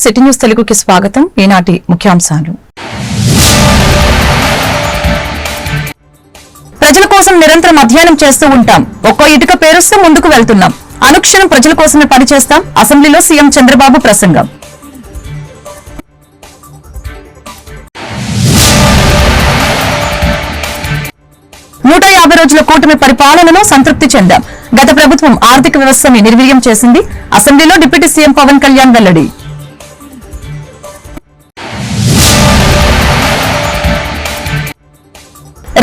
City news తెలుగుకి స్వాగతం. ఈనాటి ముఖ్యాంశాలు. ప్రజల కోసం నిరంతరం అధ్యయనం చేస్తూ ఉంటాం. ఒక్కో ఇటుక పేరుస్తూ ముందుకు వెళ్తున్నాం. అనుక్షణం ప్రజల కోసమే పనిచేస్తాం. అసెంబ్లీలో సీఎం చంద్రబాబు ప్రసంగం. నూట 50 రోజుల కూటమి పరిపాలనలో సంతృప్తి చెందాం. గత ప్రభుత్వం ఆర్థిక వ్యవస్థని నిర్వీర్యం చేసింది. అసెంబ్లీలో డిప్యూటీ సీఎం పవన్ కళ్యాణ్ వెల్లడి.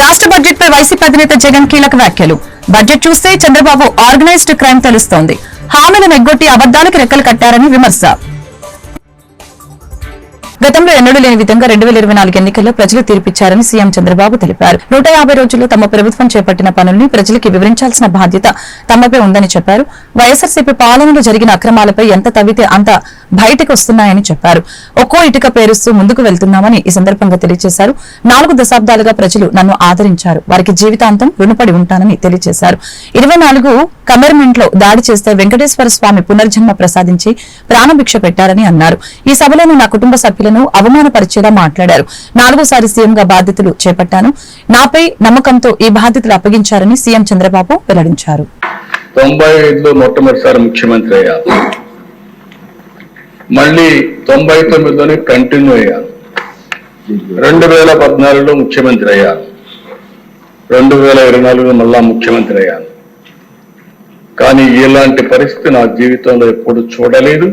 రాష్ట్ర బడ్జెట్ పై వైసీపీ అధినేత జగన్ కీలక వ్యాఖ్యలు. బడ్జెట్ చూస్తే చంద్రబాబు ఆర్గనైజ్డ్ క్రైమ్ తెలుస్తోంది. హామీలను ఎగ్గొట్టి అబద్దాలకు రెక్కలు కట్టారని విమర్శ. గతంలో ఎన్నడూ లేని విధంగా 2024 ఎన్నికల్లో ప్రజలు తీర్పిచ్చారని సీఎం చంద్రబాబు తెలిపారు. 150 రోజుల్లో తమ ప్రభుత్వం చేపట్టిన పనుల్ని ప్రజలకి వివరించాల్సిన బాధ్యత తమపై ఉందని చెప్పారు. వైఎస్ఆర్సీపీ పాలనలో జరిగిన అక్రమాలపై ఎంత తవ్వితే అంత బయటకు వస్తున్నాయని చెప్పారు. ఒక్కో ఇటుక పేరుస్తూ ముందుకు వెళ్తున్నామని ఈ సందర్భంగా తెలియజేశారు. 4 దశాబ్దాలుగా ప్రజలు నన్ను ఆదరించారు. వారికి జీవితాంతం రుణపడి ఉంటానని తెలియజేశారు. 24 కమెర్మెంట్ లో దాడి చేస్తే వెంకటేశ్వర స్వామి పునర్జన్మ ప్రసాదించి ప్రాణభిక్ష పెట్టారని అన్నారు. ఈ సభలోని నా కుటుంబ సభ్యులను అవమానపరిచేలా మాట్లాడారు. 4సారి సీఎంగా బాధ్యతలు చేపట్టాను. నాపై నమ్మకంతో ఈ బాధ్యతలు అప్పగించారని సీఎం చంద్రబాబు వెల్లడించారు. 95లో మొట్టమొదటిసారి ముఖ్యమంత్రి అయ్యాను. మళ్ళీ 99లోనే కంటిన్యూ అయ్యాను. 2014లో ముఖ్యమంత్రి అయ్యాను. 2024లో మళ్ళా ముఖ్యమంత్రి అయ్యాను. కానీ ఇలాంటి పరిస్థితి నా జీవితంలో ఎప్పుడు చూడలేదు.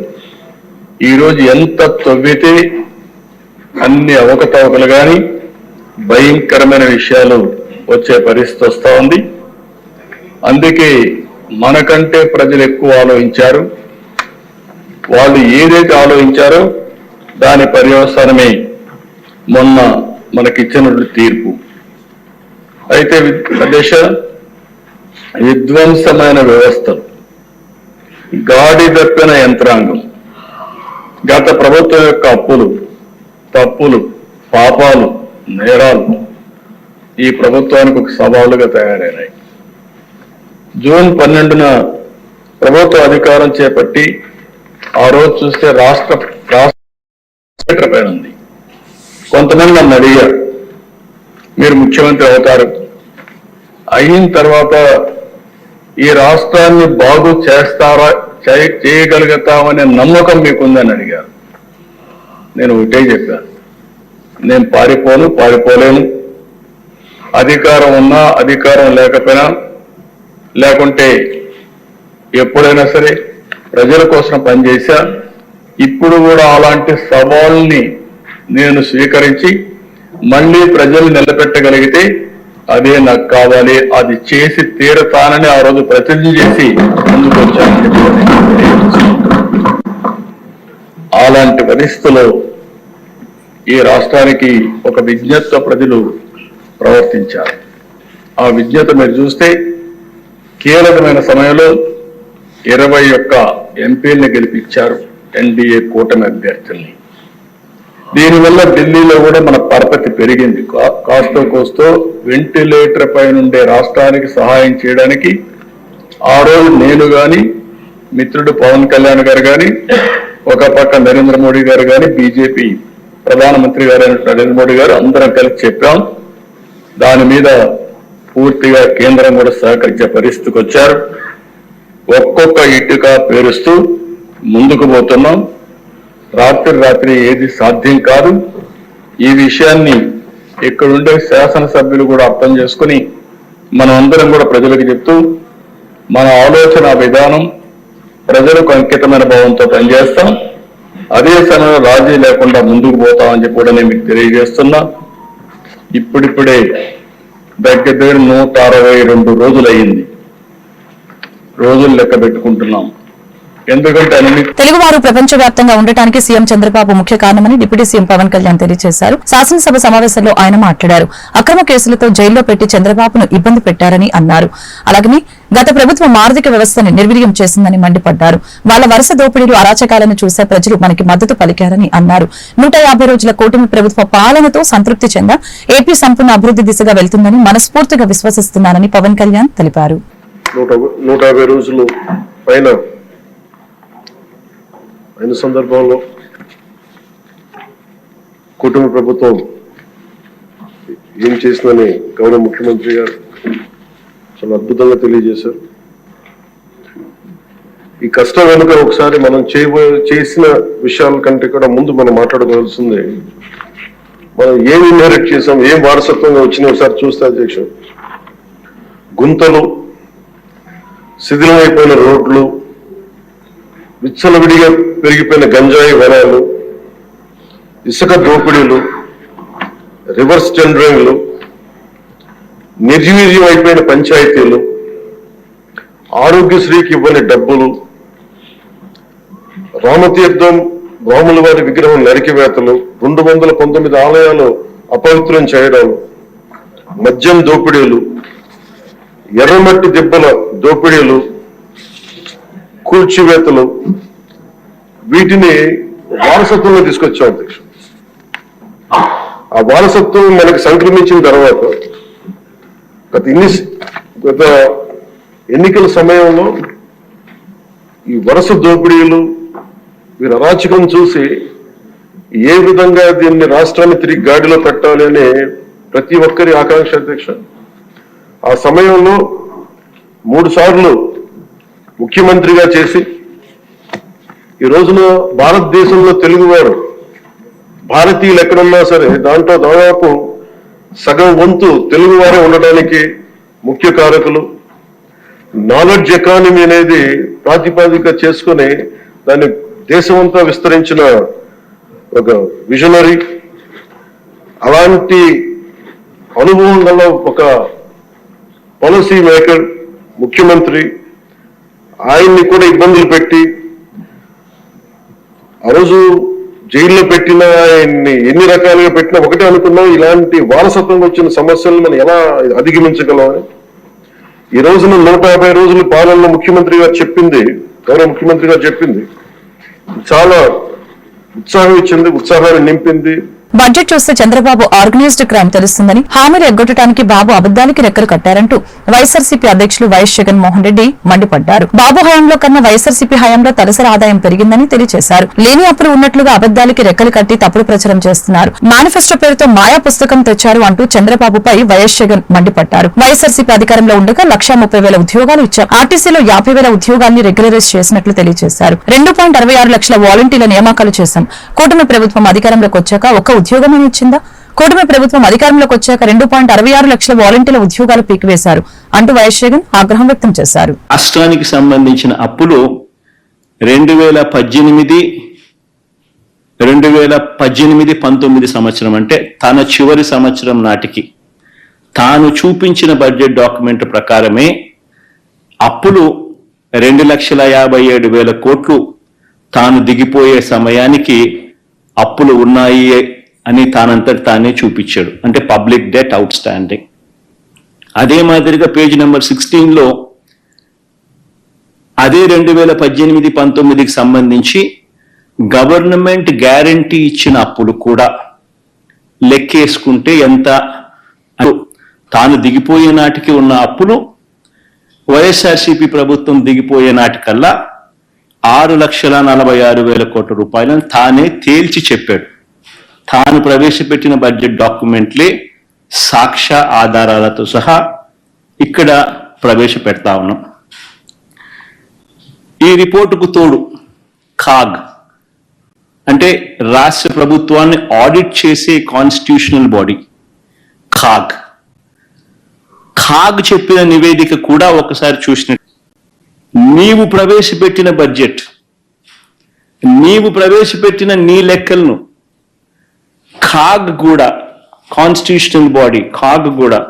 ఈరోజు ఎంత తవ్వితే అన్ని అవకతవకలు కానీ భయంకరమైన విషయాలు వచ్చే పరిస్థితి వస్తూ ఉంది. అందుకే మనకంటే ప్రజలు ఎక్కువ ఆలోచించారు. వాళ్ళు ఏదైతే ఆలోచించారో దాని పర్యవసానమే మొన్న మనకిచ్చినటువంటి తీర్పు. అయితే దేశ విధ్వంసమైన వ్యవస్థలు, గాడి తప్పిన యంత్రాంగం, గత ప్రభుత్వం యొక్క అప్పులు, తప్పులు, పాపాలు, నేరాలు ఈ ప్రభుత్వానికి ఒక సవాలుగా తయారైనాయి. జూన్ 12న ప్రభుత్వ అధికారం చేపట్టి ఆ రోజు చూస్తే రాష్ట్ర పైన ఉంది. కొంతమంది నన్ను అడిగారు, మీరు ముఖ్యమంత్రి అవుతారు, అయిన తర్వాత ఈ రాష్ట్రాన్ని బాగు చేస్తారా, చేయగలుగుతామనే నమ్మకం మీకుందని అడిగారు. నేను ఒకటే చెప్పాను, నేను పారిపోలేను. అధికారం ఉన్నా అధికారం లేకపోయినా, లేకుంటే ఎప్పుడైనా సరే ప్రజల కోసం పనిచేశా. ఇప్పుడు కూడా అలాంటి సవాల్ని నేను స్వీకరించి మళ్ళీ ప్రజలు నిలబెట్టగలిగితే అదే నాకు కావాలి, అది చేసి తీరతానని ఆ రోజు ప్రతిజ్ఞ చేసి ముందుకు వచ్చాను. అలాంటి పరిస్థితుల్లో ఈ రాష్ట్రానికి ఒక విజ్ఞతతో ప్రజలు ప్రవర్తించారు. ఆ విజ్ఞత మీరు చూస్తే కీలకమైన సమయంలో 21 ఎంపీల్ని గెలిపించారు, ఎన్డీఏ కూటమి అభ్యర్థుల్ని. దీనివల్ల ఢిల్లీలో కూడా మన పరపతి పెరిగింది. కాస్తో కోస్తో వెంటిలేటర్ పై నుండే రాష్ట్రానికి సహాయం చేయడానికి ఆ రోజు నేను కానీ, మిత్రుడు పవన్ కళ్యాణ్ గారు కానీ, ఒక పక్క నరేంద్ర మోడీ గారు కానీ, బీజేపీ ప్రధానమంత్రి గారు నరేంద్ర మోడీ గారు అందరం కలిసి చెప్పాం. దాని మీద పూర్తిగా కేంద్రం కూడా సహకరించే పరిస్థితికి వచ్చారు. ఒక్కొక్క ఇటుక పేరుస్తూ ముందుకు పోతున్నాం. రాత్రి ఏది సాధ్యం కాదు. ఈ విషయాన్ని ఇక్కడుండే శాసనసభ్యులు కూడా అర్థం చేసుకుని మనం అందరం కూడా ప్రజలకు చెప్తూ మన ఆలోచన విధానం ప్రజలకు అంకితమైన భావంతో పనిచేస్తాం. అదే సమయంలో రాజీ లేకుండా ముందుకు పోతామని చెప్పి కూడా నేను మీకు తెలియజేస్తున్నా. ఇప్పుడిప్పుడే దగ్గర 162 రోజులు అయ్యింది. రోజులు లెక్క పెట్టుకుంటున్నాం. ఎందుకంటే తెలుగువారు ప్రపంచవ్యాప్తంగా ఉండటానికి సీఎం చంద్రబాబు ముఖ్య కారణమని డిప్యూటీ సీఎం పవన్ కళ్యాణ్ తెలియజేశారు. శాసనసభ సమావేశంలో ఆయన మాట్లాడారు. అక్రమ కేసులతో జైల్లో పెట్టి చంద్రబాబును ఇబ్బంది పెట్టారని అన్నారు. అలాగని గత ప్రభుత్వం ఆర్థిక వ్యవస్థని నిర్వీర్యం చేసిందని మండిపడ్డారు. వాళ్ళ వరుస దోపిడీలు, అరాచకాలను చూసే ప్రజలు మనకి మద్దతు పలికారని అన్నారు. 150 రోజుల కూటమి ప్రభుత్వ పాలనతో సంతృప్తి చెందా ఏపీ సంపూర్ణ అభివృద్ధి దిశగా వెళ్తుందని మనస్ఫూర్తిగా విశ్వసిస్తున్నానని పవన్ కళ్యాణ్ తెలిపారు. 150 రోజులు పైన అయిన సందర్భంలో కుటుంబ ప్రభుత్వం ఏం చేసిందని గౌరవ ముఖ్యమంత్రి గారు చాలా అద్భుతంగా తెలియజేశారు. ఈ కష్టం వెనుక ఒకసారి మనం చేసిన విషయాల కంటే కూడా ముందు మనం మాట్లాడుకోవాల్సింది, మనం ఏం ఇన్హెరిట్ చేసాం, ఏం వారసత్వంగా వచ్చినా ఒకసారి చూస్తే అధ్యక్షుడు, గుంతలు, శిథిలమైపోయిన రోడ్లు, విచ్చలవిడిగా పెరిగిపోయిన గంజాయి వనాలు, ఇసుక దోపిడీలు, రివర్స్ టెండరింగ్లు, నిర్వీర్యం అయిపోయిన పంచాయతీలు, ఆరోగ్యశ్రీకి ఇవ్వని డబ్బులు, రామతీర్థం రాముల వారి విగ్రహం నరికివేతలు, 219 ఆలయాలు అపవిత్రం చేయడాలు, మద్యం దోపిడీలు, ఎర్రమట్టి దెబ్బల దోపిడీలు, కూల్చివేతలు, వీటిని వారసత్వంలో తీసుకొచ్చాం అధ్యక్ష. ఆ వారసత్వం మనకి సంక్రమించిన తర్వాత గత ఎన్నికల సమయంలో ఈ వరుస దోపిడీలు, వీరి అరాచకం చూసి ఏ విధంగా దీన్ని రాష్ట్రాన్ని తిరిగి గాడిలో పెట్టాలి అనే ప్రతి ఒక్కరి ఆకాంక్ష అధ్యక్ష. ఆ సమయంలో 3 సార్లు ముఖ్యమంత్రిగా చేసి ఈ రోజున భారతదేశంలో తెలుగువారు, భారతీయులు ఎక్కడున్నా సరే దాంట్లో దాదాపు సగం వంతు తెలుగువారే ఉండడానికి ముఖ్య కారకులు. నాలెడ్జ్ ఎకానమీ అనేది ప్రాతిపదిక చేసుకుని దాన్ని దేశమంతా విస్తరించిన ఒక విజనరీ. అలాంటి అనుభవం గల ఒక పాలసీ మేకర్ ముఖ్యమంత్రి, ఆయన్ని కూడా ఇబ్బందులు పెట్టి ఆ రోజు జైల్లో పెట్టిన, ఆయన్ని ఎన్ని రకాలుగా పెట్టినా ఒకటే అనుకున్నాం, ఇలాంటి వారసత్వంగా వచ్చిన సమస్యలను మనం ఎలా అధిగమించగలం అని. ఈ రోజున 150 రోజుల పాలనలో ముఖ్యమంత్రి గారు చెప్పింది, గౌరవ ముఖ్యమంత్రి గారు చెప్పింది చాలా ఉత్సాహం ఇచ్చింది, ఉత్సాహాన్ని నింపింది. బడ్జెట్ చూస్తే చంద్రబాబు ఆర్గనైజ్డ్ క్రైమ్ తెలుస్తుందని, హామీలు ఎగ్గొట్టడానికి బాబు అబద్దాలకి రెక్కలు కట్టారంటూ వైఎస్ఆర్సీపీ అధ్యక్షులు వైఎస్ జగన్మోహన్ రెడ్డి మండిపడ్డారు. బాబు హయాంలో కన్నా వైఎస్ఆర్సీపీ హయాంలో తలసరి ఆదాయం పెరిగిందని తెలియజేశారు. లేని అప్పులు ఉన్నట్లుగా అబద్దాలకి రెక్కలు కట్టి తప్పుడు ప్రచారం చేస్తున్నారు. మేనిఫెస్టో పేరుతో మాయా పుస్తకం తెచ్చారు అంటూ చంద్రబాబుపై వైఎస్ జగన్ మండిపడ్డారు. వైఎస్ఆర్సీపీ అధికారంలో ఉండగా 1,30,000 ఉద్యోగాలు ఇచ్చారు. ఆర్టీసీలో 50,000 ఉద్యోగాల్ని రెగ్యులరైజ్ చేసినట్లు తెలియజేశారు. 2.66 లక్షల వాలంటీర్ల నియామకాలు చేశాం. కూటమి ప్రభుత్వం అధికారంలోకి వచ్చాక ఒక్క ఉద్యోగమని ఇచ్చిందా? కూటమి ప్రభుత్వం అధికారంలోకి వచ్చాక 2.66 లక్షల వాలంటీర్ల ఉద్యోగాలు పీకివేశారు అంటూ వైఎస్ జగన్ ఆగ్రహం వ్యక్తం చేశారు. రాష్ట్రానికి సంబంధించిన అప్పులు 2018-19 సంవత్సరం అంటే తన చివరి సంవత్సరం నాటికి తాను చూపించిన బడ్జెట్ డాక్యుమెంట్ ప్రకారమే అప్పులు 2,57,000 కోట్లు తాను దిగిపోయే సమయానికి అప్పులు ఉన్నాయి అని తానంతటి తానే చూపించాడు. అంటే పబ్లిక్ డెట్ అవుట్ స్టాండింగ్. అదే మాదిరిగా పేజ్ నెంబర్ 16లో అదే 2018-19కి సంబంధించి గవర్నమెంట్ గ్యారంటీ ఇచ్చిన అప్పులు కూడా లెక్కేసుకుంటే ఎంత, తాను దిగిపోయే నాటికి ఉన్న అప్పులు వైఎస్ఆర్సీపీ ప్రభుత్వం దిగిపోయే నాటికల్లా 6,46,000 కోట్ల రూపాయలను తానే తేల్చి చెప్పాడు. తాను ప్రవేశపెట్టిన బడ్జెట్ డాక్యుమెంట్లే సాక్ష్య ఆధారాలతో సహా ఇక్కడ ప్రవేశపెడతా ఉన్నాం. ఈ రిపోర్టుకు తోడు ఖాగ్ అంటే రాష్ట్ర ప్రభుత్వాన్ని ఆడిట్ చేసే కాన్స్టిట్యూషనల్ బాడీ ఖాగ్ చెప్పిన నివేదిక కూడా ఒకసారి చూసినట్టు, నీవు ప్రవేశపెట్టిన బడ్జెట్, నీవు ప్రవేశపెట్టిన నీ లెక్కలను ఖాగ్ కూడా, కాన్స్టిట్యూషనల్ బాడీ ఖాగ్ కూడా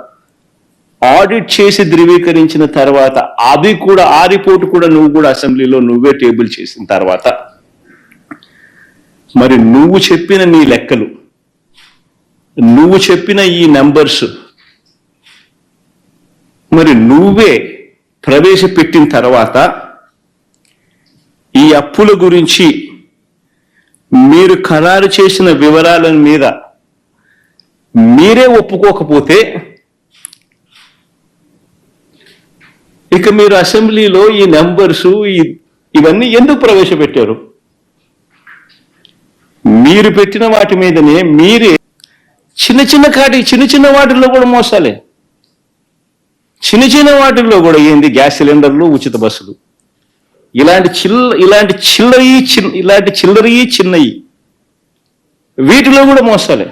ఆడిట్ చేసి ధృవీకరించిన తర్వాత అవి కూడా, ఆ రిపోర్ట్ కూడా నువ్వు కూడా అసెంబ్లీలో నువ్వే టేబుల్ చేసిన తర్వాత మరి నువ్వు చెప్పిన నీ లెక్కలు, నువ్వు చెప్పిన ఈ నంబర్స్ మరి నువ్వే ప్రవేశపెట్టిన తర్వాత ఈ అప్పుల గురించి మీరు ఖరారు చేసిన వివరాల మీద మీరే ఒప్పుకోకపోతే ఇక మీరు అసెంబ్లీలో ఈ నెంబర్స్ ఇవన్నీ ఎందుకు ప్రవేశపెట్టారు? మీరు పెట్టిన వాటి మీదనే మీరే చిన్న చిన్న వాటిల్లో కూడా మోసాలే. చిన్న వాటిల్లో కూడా ఏంది, గ్యాస్ సిలిండర్లు, ఉచిత బస్సులు, ఇలాంటి చిల్లరయి చిన్నయి వీటిలో కూడా మోసాలే.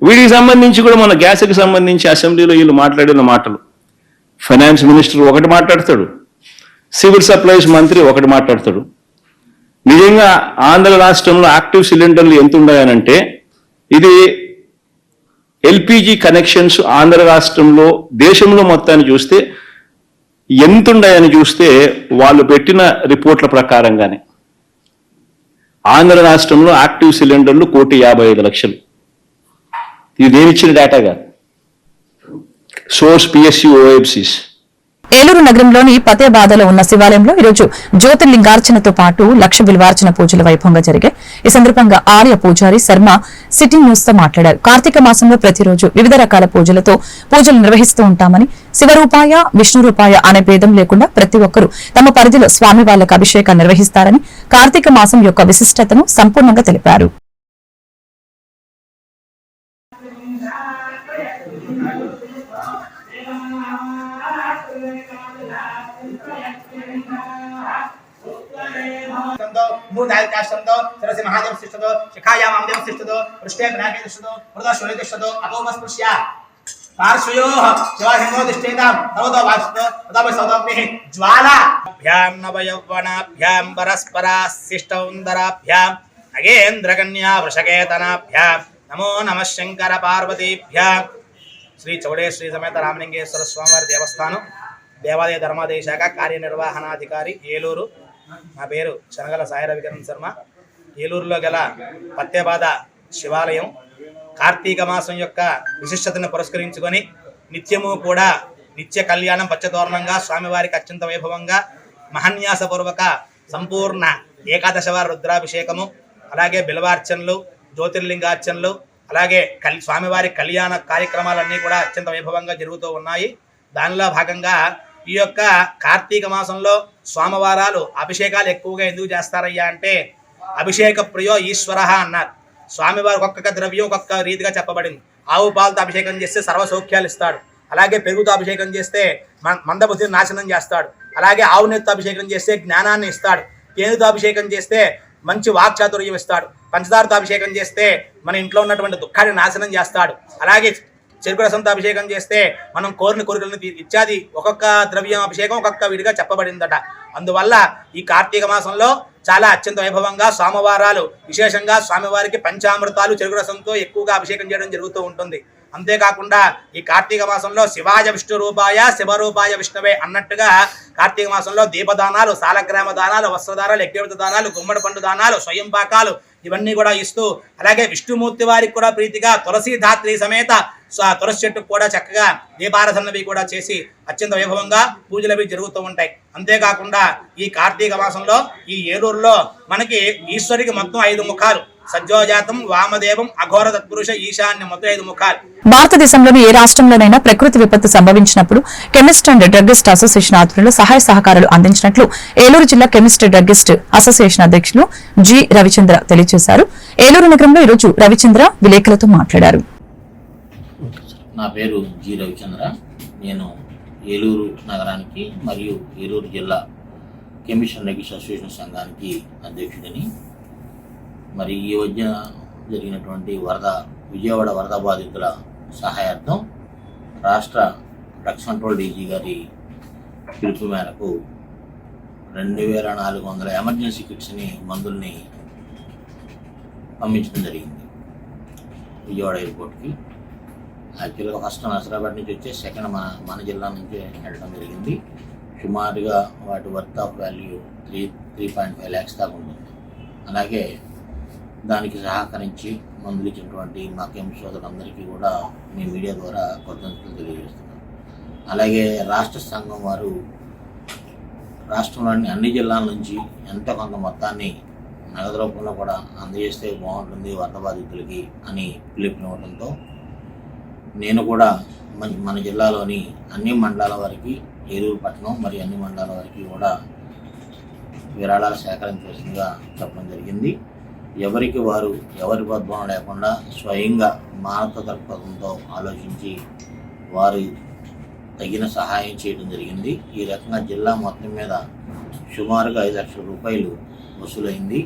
వీటికి సంబంధించి కూడా మన గ్యాస్కి సంబంధించి అసెంబ్లీలో వీళ్ళు మాట్లాడిన మాటలు, ఫైనాన్స్ మినిస్టర్ ఒకటి మాట్లాడతాడు, సివిల్ సప్లైస్ మంత్రి ఒకటి మాట్లాడతాడు. నిజంగా ఆంధ్ర రాష్ట్రంలో యాక్టివ్ సిలిండర్లు ఎంత ఉన్నాయనంటే, ఇది ఎల్పిజి కనెక్షన్స్ ఆంధ్ర రాష్ట్రంలో దేశంలో మొత్తాన్ని చూస్తే ఎంతుండాయని చూస్తే వాళ్ళు పెట్టిన రిపోర్ట్ల ప్రకారంగానే ఆంధ్ర రాష్ట్రంలో యాక్టివ్ సిలిండర్లు 1,55,00,000. ఇది నేను ఇచ్చిన డేటా కాదు, సోర్స్ PSU OFCs. ఏలూరు నగరంలోని పతేబాదలో ఉన్న శివాలయంలో ఈరోజు జ్యోతిర్లింగార్చనతో పాటు లక్ష బిల్వార్చన పూజలు వైభవంగా జరిగాయి. ఈ సందర్భంగా ఆర్య పూజారి శర్మ సిట్టింగ్ న్యూస్ తో మాట్లాడారు. కార్తీక మాసంలో ప్రతిరోజు వివిధ రకాల పూజలతో పూజలు నిర్వహిస్తూ ఉంటామని, శివరూపాయ విష్ణు రూపాయ అనే భేదం లేకుండా ప్రతి ఒక్కరూ తమ పరిధిలో స్వామి వాళ్లకు అభిషేకాన్ని నిర్వహిస్తారని, కార్తీక మాసం యొక్క విశిష్టతను సంపూర్ణంగా తెలిపారు. मूर्धायकाशंदो सरसी महादेव शिष्टदो शिखाया मामदेव शिष्टदो पृष्ठे विनायक शिष्टदो मृदा शून्य शिष्टदो अपोमस्पृश्य पार्श्वयोः शिवाहिंगो दिष्टेतां तवदो वास्तु तदव सौदोग्निः ज्वाला भ्यां नवयौवनाभ्यां परस्परा शिष्टौन्दराभ्यां नगेन्द्रकन्या वृषकेतनाभ्यां नमो नमः शंकर पार्वतीभ्यां श्री चौड़े श्री समेत रामलिंगेश्वर स्वामी देवस्थानं देवालय धर्मादाय शाख కార్యనిర్వహణాధికారి ఏలూరు. నా పేరు చనగల సాయి రవికిరణ్ శర్మ. ఏలూరులో గల పత్తేబాద శివాలయం కార్తీక మాసం యొక్క విశిష్టతను పురస్కరించుకొని నిత్యము కూడా నిత్య కళ్యాణం పచ్చతోరణంగా స్వామివారికి అత్యంత వైభవంగా మహన్యాసపూర్వక సంపూర్ణ ఏకాదశవార రుద్రాభిషేకము, అలాగే బిల్వార్చనలు, జ్యోతిర్లింగార్చనలు, అలాగే స్వామివారి కళ్యాణ కార్యక్రమాలన్నీ కూడా అత్యంత వైభవంగా జరుగుతూ ఉన్నాయి. దానిలో భాగంగా ఈ యొక్క కార్తీక మాసంలో సోమవారాలు అభిషేకాలు ఎక్కువగా ఎందుకు చేస్తారయ్యా అంటే, అభిషేక ప్రియో ఈశ్వర అన్నారు. స్వామివారి ఒక్కొక్క ద్రవ్యం ఒక్కొక్క రీతిగా చెప్పబడింది. ఆవు పాలతో అభిషేకం చేస్తే సర్వసౌఖ్యాలు ఇస్తాడు, అలాగే పెరుగుతో అభిషేకం చేస్తే మందబుద్ధిని నాశనం చేస్తాడు, అలాగే ఆవు నెత్తో అభిషేకం చేస్తే జ్ఞానాన్ని ఇస్తాడు, తేనెతో అభిషేకం చేస్తే మంచి వాక్చాతుర్యం ఇస్తాడు, పంచదారతో అభిషేకం చేస్తే మన ఇంట్లో ఉన్నటువంటి దుఃఖాన్ని నాశనం చేస్తాడు, అలాగే చెరుకు రసంతో అభిషేకం చేస్తే మనం కోరిన కోరికలను ఇత్యాది ఒక్కొక్క ద్రవ్యం అభిషేకం ఒక్కొక్క విడిగా చెప్పబడిందట. అందువల్ల ఈ కార్తీక మాసంలో చాలా అత్యంత వైభవంగా సోమవారాలు విశేషంగా స్వామివారికి పంచామృతాలు చెరుకు రసంతో ఎక్కువగా అభిషేకం చేయడం జరుగుతూ ఉంటుంది. అంతేకాకుండా ఈ కార్తీక మాసంలో శివాయ విష్ణు రూపాయ శివరూపాయ విష్ణువే అన్నట్టుగా కార్తీక మాసంలో దీపదానాలు, సాలగ్రామ దానాలు, వస్త్రదానాలు, యజ్ఞోపత దానాలు, గుమ్మడి పండు దానాలు, స్వయం పాకాలు ఇవన్నీ కూడా ఇస్తూ, అలాగే విష్ణుమూర్తి వారికి కూడా ప్రీతిగా తులసి ధాత్రి సమేత తులసి చెట్టుకు కూడా చక్కగా దీపారాధనవి కూడా చేసి అత్యంత వైభవంగా పూజలు అవి జరుగుతూ ఉంటాయి. అంతేకాకుండా ఈ కార్తీక మాసంలో ఈ ఏలూరులో మనకి ఈశ్వరికి మొత్తం 5 ముఖాలు, సజ్జోజాతం, వామదేవం, అఘోర తత్పురుష, ఈశాన్య మొత్తం 5 ముఖాలు. భారతదేశంలోని ఏ రాష్ట్రంలోనైనా ప్రకృతి విపత్తు సంభవించినప్పుడు కెమిస్ట్ అండ్ డ్రగ్గిస్ట్ అసోసియేషన్ ఆధ్వర్యంలో సహాయ సహకారాలు అందించినట్లు ఏలూరు జిల్లా కెమిస్ట్ డ్రగ్గిస్ట్ అసోసియేషన్ అధ్యక్షులు జి రవిచంద్ర తెలియజేశారు. ఏలూరు నగరంలో ఈరోజు రవిచంద్ర విలేకరులతో మాట్లాడారు. నా పేరు జి రవిచంద్ర. నేను ఏలూరు నగరానికి మరియు ఏలూరు జిల్లా కెమిస్ట్ అండ్ డ్రగ్గిస్ట్ అసోసియేషన్ సంఘానికి అధ్యక్షుడిని. మరి ఈ మధ్య జరిగినటువంటి విజయవాడ వరద బాధితుల సహాయార్థం రాష్ట్ర డ్రగ్స్ కంట్రోల్ డీజీ గారి పిలుపు మేరకు 2400 ఎమర్జెన్సీ కిట్స్ని, మందుల్ని పంపించడం జరిగింది విజయవాడ ఎయిర్పోర్ట్కి. యాక్చువల్గా ఫస్ట్ నసరాబాద్ నుంచి వచ్చే, సెకండ్ మన జిల్లా నుంచి వెళ్ళడం జరిగింది. సుమారుగా వాటి వర్త్ ఆఫ్ వాల్యూ 3.5 lakhs దాకా ఉంటుంది. అలాగే దానికి సహకరించి మందులు ఇచ్చినటువంటి మా కెమిస్ట్ సోదరులందరికీ కూడా మీ మీడియా ద్వారా కృతజ్ఞతలు తెలియజేస్తున్నాం. అలాగే రాష్ట్ర సంఘం వారు రాష్ట్రంలోని అన్ని జిల్లాల నుంచి ఎంతో కొంత మొత్తాన్ని నగదు రూపంలో కూడా అందజేస్తే బాగుంటుంది వరద బాధితులకి అని పిలుపునివ్వడంతో నేను కూడా మన జిల్లాలోని అన్ని మండలాల వారికి, ఏలూరు పట్టణం మరియు అన్ని మండలాల వారికి కూడా విరాళాలు సేకరించవలసిందిగా చెప్పడం జరిగింది. ఎవరికి వారు ఎవరి బద్భావం లేకుండా స్వయంగా మానవ దృక్పథంతో ఆలోచించి వారు తగిన సహాయం చేయడం జరిగింది. ఈ రకంగా జిల్లా మొత్తం మీద సుమారుగా 5 లక్షల రూపాయలు వసూలైంది.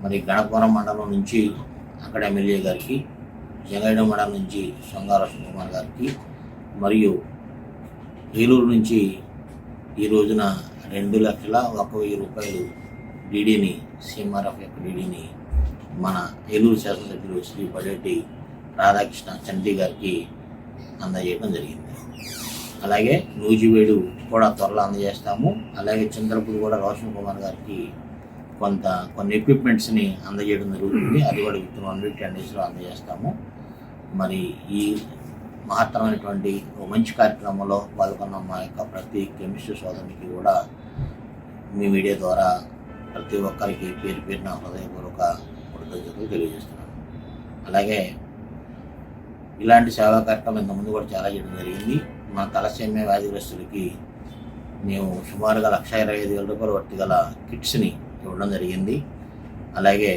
మరి గణపురం మండలం నుంచి అక్కడ ఎమ్మెల్యే గారికి, జంగారెడ్డి మండలం నుంచి శృంగార కుమార్ గారికి, మరియు ఏలూరు నుంచి ఈ రోజున 2,01,000 రూపాయలు డీడీని, సిఎంఆర్ఎఫ్ యొక్క డీడీని మన ఏలూరు శాసనసభ్యులు శ్రీ పడేటి రాధాకృష్ణ చంటి గారికి అందజేయడం జరిగింది. అలాగే నూజివేడు కూడా త్వరలో అందజేస్తాము. అలాగే చంద్రపూర్ కూడా రోషన్ కుమార్ గారికి కొన్ని ఎక్విప్మెంట్స్ని అందజేయడం జరుగుతుంది. అది కూడా విత్ 1 వీక్ 10 డేస్లో అందజేస్తాము. మరి ఈ మహత్తరమైనటువంటి ఒక మంచి కార్యక్రమంలో పాల్గొన్న మా యొక్క ప్రతి కెమిస్ట్రీ సోదరునికి కూడా మీ మీడియా ద్వారా ప్రతి ఒక్కరికి పేరు పేరున హృదయపూర్వక కృతజ్ఞతలు తెలియజేస్తున్నాను. అలాగే ఇలాంటి సేవా కార్యక్రమం ఇంతకుముందు కూడా చాలా చేయడం జరిగింది. మా తలసేమ్య వ్యాధిగ్రస్తులకి మేము సుమారుగా 1,25,000 రూపాయల వర్తి గల కిట్స్ని ఇవ్వడం జరిగింది. అలాగే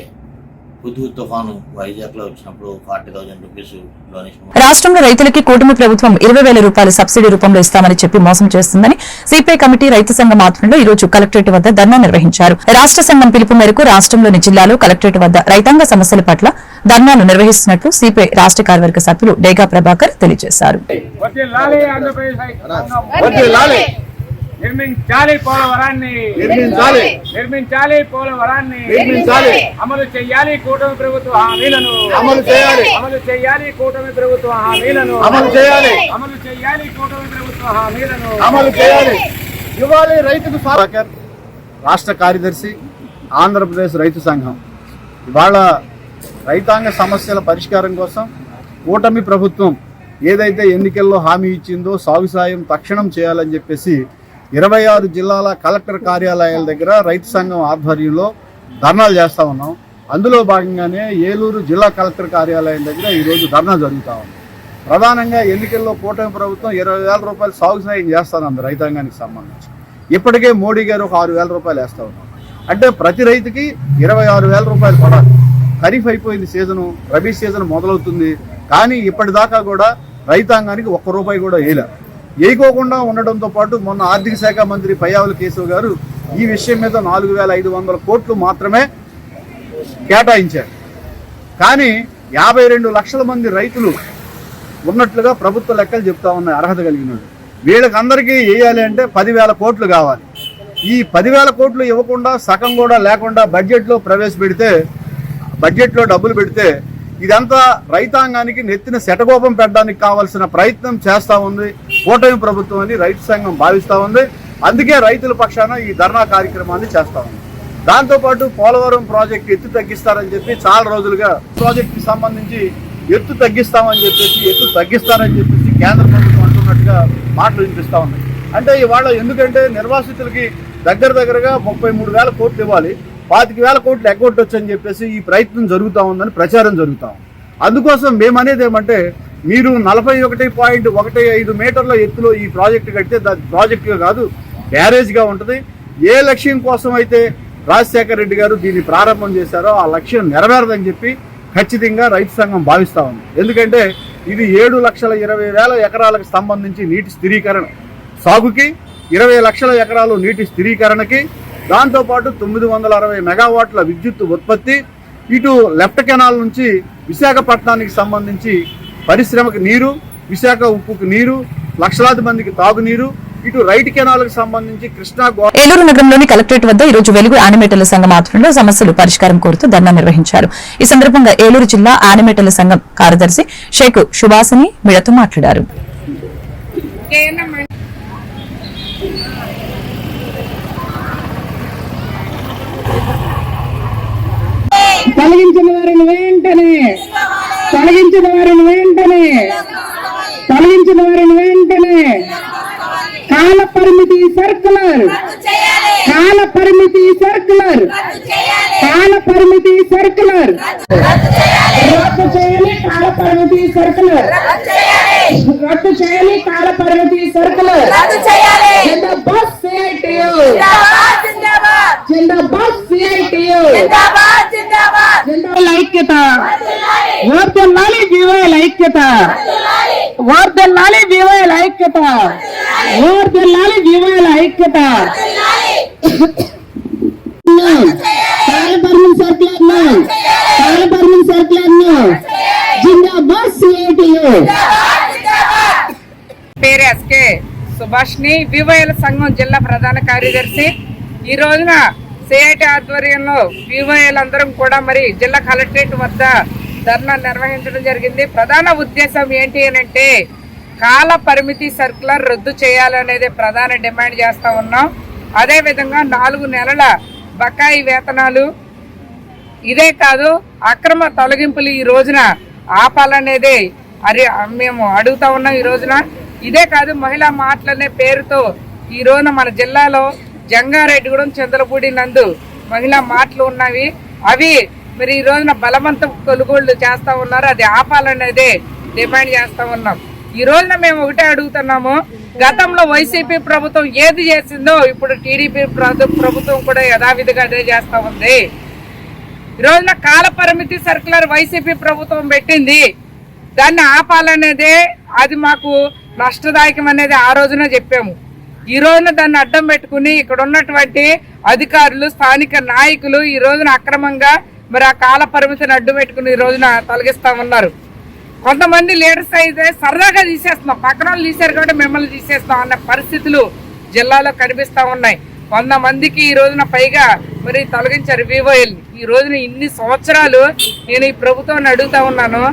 హుద్హుద్ తుఫాను వైజాగ్లో వచ్చినప్పుడు 40,000 రూపీస్ డొనేషన్. రాష్ట్రంలో రైతులకి కూటమి ప్రభుత్వం 20,000 రూపాయలు సబ్సిడీ రూపంలో ఇస్తామని చెప్పి మోసం చేస్తుందని సిపిఐ కమిటీ రైతు సంఘం ఆధ్వర్యంలో ఈ రోజు కలెక్టరేట్ వద్ద ధర్నా నిర్వహించారు. రాష్ట్ర సంఘం పిలుపు మేరకు రాష్ట్రంలోని జిల్లాలో కలెక్టరేట్ వద్ద రైతాంగ సమస్యల పట్ల ధర్నాలు నిర్వహిస్తున్నట్లు సిపిఐ రాష్ట్ర కార్యవర్గ సభ్యులు డేగా ప్రభాకర్ తెలియజేశారు. నిర్మించాలి పోలవరాన్ని, అమలు చేయాలి కూటమి ప్రభుత్వ హామీలను, అమలు చేయాలి కూటమి ప్రభుత్వ హామీలను, ఇవ్వాలి రైతుకు. రాష్ట్ర కార్యదర్శి, ఆంధ్రప్రదేశ్ రైతు సంఘం. ఇవాళ రైతాంగ సమస్యల పరిష్కారం కోసం కూటమి ప్రభుత్వం ఏదైతే ఎన్నికల్లో హామీ ఇచ్చిందో సాగు సాయం తక్షణం చేయాలని చెప్పేసి 26 జిల్లాల కలెక్టర్ కార్యాలయాల దగ్గర రైతు సంఘం ఆధ్వర్యంలో ధర్నాలు చేస్తూ ఉన్నాం. అందులో భాగంగానే ఏలూరు జిల్లా కలెక్టర్ కార్యాలయం దగ్గర ఈరోజు ధర్నా జరుగుతూ ఉంది. ప్రధానంగా ఎన్నికల్లో కూటమి ప్రభుత్వం 20,000 రూపాయలు సాగు సాయం చేస్తానంది రైతాంగానికి సంబంధించి. ఇప్పటికే మోడీ గారు ఒక 6,000 రూపాయలు వేస్తూ ఉన్నారు. అంటే ప్రతి రైతుకి 26,000 రూపాయలు పడాలి. ఖరీఫ్ అయిపోయింది, సీజను రబీ సీజన్ మొదలవుతుంది. కానీ ఇప్పటిదాకా కూడా రైతాంగానికి 1 రూపాయి కూడా వేయకోకుండా ఉండడంతో పాటు మొన్న ఆర్థిక శాఖ మంత్రి పయ్యావుల కేశవ్ గారు ఈ విషయం మీద 4,500 కోట్లు మాత్రమే కేటాయించారు. కానీ 52 లక్షల మంది రైతులు ఉన్నట్లుగా ప్రభుత్వ లెక్కలు చెప్తా ఉన్నాయి అర్హత కలిగిన వాళ్ళు. వీళ్ళకందరికీ వేయాలి అంటే 10,000 కోట్లు కావాలి. ఈ 10,000 కోట్లు ఇవ్వకుండా సగం కూడా లేకుండా బడ్జెట్లో డబ్బులు పెడితే ఇదంతా రైతాంగానికి నెత్తిన శటకోపం పెట్టడానికి కావాల్సిన ప్రయత్నం చేస్తూ ఉంది కూటమి ప్రభుత్వం అని రైతు సంఘం భావిస్తూ ఉంది. అందుకే రైతుల పక్షాన ఈ ధర్నా కార్యక్రమాన్ని చేస్తూ ఉంది. దాంతోపాటు పోలవరం ప్రాజెక్టు ఎత్తు తగ్గిస్తారని చెప్పి చాలా రోజులుగా ప్రాజెక్టుకి సంబంధించి ఎత్తు తగ్గిస్తారని చెప్పేసి కేంద్ర ప్రభుత్వం అంటున్నట్టుగా మాటలు వినిపిస్తూ ఉన్నాయి. అంటే ఇవాళ ఎందుకంటే నిర్వాసితులకి దగ్గరగా 33,000 కోట్లు ఇవ్వాలి, 25,000 కోట్లు ఎగ్గొట్టొచ్చని చెప్పేసి ఈ ప్రయత్నం జరుగుతూ ఉందని ప్రచారం జరుగుతూ ఉంది. అందుకోసం మేమనేది ఏమంటే మీరు 41.15 మీటర్ల ఎత్తులో ఈ ప్రాజెక్టు కడితే దాని ప్రాజెక్టుగా కాదు బ్యారేజ్గా ఉంటుంది. ఏ లక్ష్యం కోసం అయితే రాజశేఖర రెడ్డి గారు దీన్ని ప్రారంభం చేశారో ఆ లక్ష్యం నెరవేరదని చెప్పి ఖచ్చితంగా రైతు సంఘం భావిస్తూ ఉంది. ఎందుకంటే ఇది 7,20,000 ఎకరాలకు సంబంధించి నీటి స్థిరీకరణ సాగుకి, 20 లక్షల ఎకరాలు నీటి స్థిరీకరణకి, దాంతోపాటు 960 మెగావాట్ల విద్యుత్ ఉత్పత్తి, ఇటు లెఫ్ట్ కెనాల్ నుంచి విశాఖపట్నానికి సంబంధించి పరిశ్రమకు నీరు, విశాఖ ఉప్పుకు నీరు, లక్షలాది మందికి తాగునీరు, ఇటు రైట్ కెనాల్కి సంబంధించి కృష్ణా. ఏలూరు నగరంలోని కలెక్టరేట్ వద్ద ఈ రోజు వెలుగు యానిమేటర్ల సంఘం ఆధ్వర్యంలో సమస్యలు పరిష్కారం కోరుతూ ధర్నా నిర్వహించారు. ఈ సందర్భంగా ఏలూరు జిల్లా యానిమేటర్ల సంఘం కార్యదర్శి షేక్ సుభాసిని మీడియాతో మాట్లాడారు. తొలగించిన వారిని వెంటనే కాల పరిమితి సర్కులర్ రద్దు చేయాలి. కాల పరిమితి సర్కులర్ జిందాబాద్ సిఐటియు జెండాల ఐక్యత, వర్ధిల్లాలి బీవైఎల్ ఐక్యత, వర్ధిల్లాలి బీవైఎల్ ఐక్యత, వర్ధిల్లాలి బీవైఎల్ ఐక్యత. జిందాబాద్ సిఐటియు. పేరు ఎస్కే సుభాష్ని, బీవైఎల్ సంఘం జిల్లా ప్రధాన కార్యదర్శి. ఈ రోజున సిఐటి ఆధ్వర్యంలో బీవైఎల్ అందరం కూడా మరి జిల్లా కలెక్టరేట్ వద్ద ధర్నా నిర్వహించడం జరిగింది. ప్రధాన ఉద్దేశం ఏంటి అంటే కాల పరిమితి సర్కులర్ రద్దు చేయాలనేది ప్రధాన డిమాండ్ చేస్తా ఉన్నాం. అదేవిధంగా 4 నెలల బకాయి వేతనాలు, ఇదే కాదు అక్రమ తొలగింపులు ఈ రోజున ఆపాలనేది మేము అడుగుతా ఉన్నాం. ఈ రోజున ఇదే కాదు మహిళా మాటలనే పేరుతో ఈ రోజున మన జిల్లాలో జంగారెడ్డిగూడెం, చంద్రపూడి నందు మహిళా మాటలు ఉన్నవి. అవి మరి ఈ రోజున బలవంతం కొనుగోళ్లు చేస్తా ఉన్నారు. అది ఆపాలనేదే డిమాండ్ చేస్తా ఉన్నాం. ఈ రోజున మేము ఒకటే అడుగుతున్నాము, గతంలో వైసీపీ ప్రభుత్వం ఏది చేసిందో ఇప్పుడు టీడీపీ ప్రభుత్వం కూడా యథావిధిగా అదే చేస్తా ఉంది. ఈ రోజున కాల పరిమితి సర్కులర్ వైసీపీ ప్రభుత్వం పెట్టింది, దాన్ని ఆపాలనేదే అది మాకు నష్టదాయకం అనేది ఆ రోజున చెప్పాము. ఈ రోజున దాన్ని అడ్డం పెట్టుకుని ఇక్కడ ఉన్నటువంటి అధికారులు, స్థానిక నాయకులు ఈ రోజున అక్రమంగా మరి ఆ కాల పరిమితిని అడ్డు పెట్టుకుని ఈ రోజున తొలగిస్తా ఉన్నారు. కొంతమంది లీడర్స్ అయితే సరదాగా తీసేస్తున్నాం, పక్కన వాళ్ళు తీశారు కాబట్టి మిమ్మల్ని తీసేస్తాం అన్న పరిస్థితులు జిల్లాలో కనిపిస్తా ఉన్నాయి. 100 మందికి ఈ రోజున పైగా మరి తొలగించారు బీవైఎల్. ఈ రోజున ఇన్ని సంవత్సరాలు నేను ఈ ప్రభుత్వాన్ని అడుగుతా ఉన్నాను,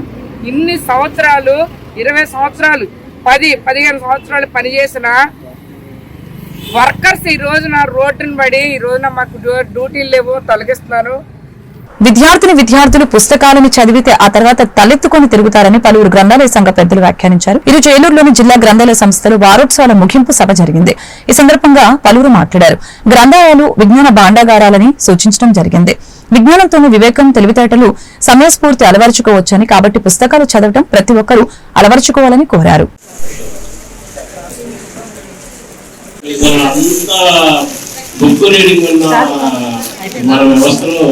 ఇన్ని సంవత్సరాలు 20 సంవత్సరాలు 10-15 సంవత్సరాలు పనిచేసిన వర్కర్స్ ఈ రోజున రోడ్డును పడి ఈ రోజున మాకు డ్యూటీలు లేవు, తొలగిస్తున్నారు. విద్యార్థులు పుస్తకాలను చదివితే ఆ తర్వాత తలెత్తుకొని తిరుగుతారని పలువురు గ్రంథాలయ సంఘ పెద్దలు వ్యాఖ్యానించారు. ఈరోజు ఏలూరులోని జిల్లా గ్రంథాలయ సంస్థలు వారోత్సవాల ముగింపు సభ జరిగింది. ఈ సందర్భంగా పలువురు మాట్లాడారు. గ్రంథాలయాలు విజ్ఞాన భాండాగారాలని సూచించడం జరిగింది. విజ్ఞానంతోనే వివేకం, తెలివితేటలు, సమయస్ఫూర్తి అలవరుచుకోవచ్చని, కాబట్టి పుస్తకాలు చదవడం ప్రతి ఒక్కరూ అలవరుచుకోవాలని కోరారు. మన వ్యవస్థలో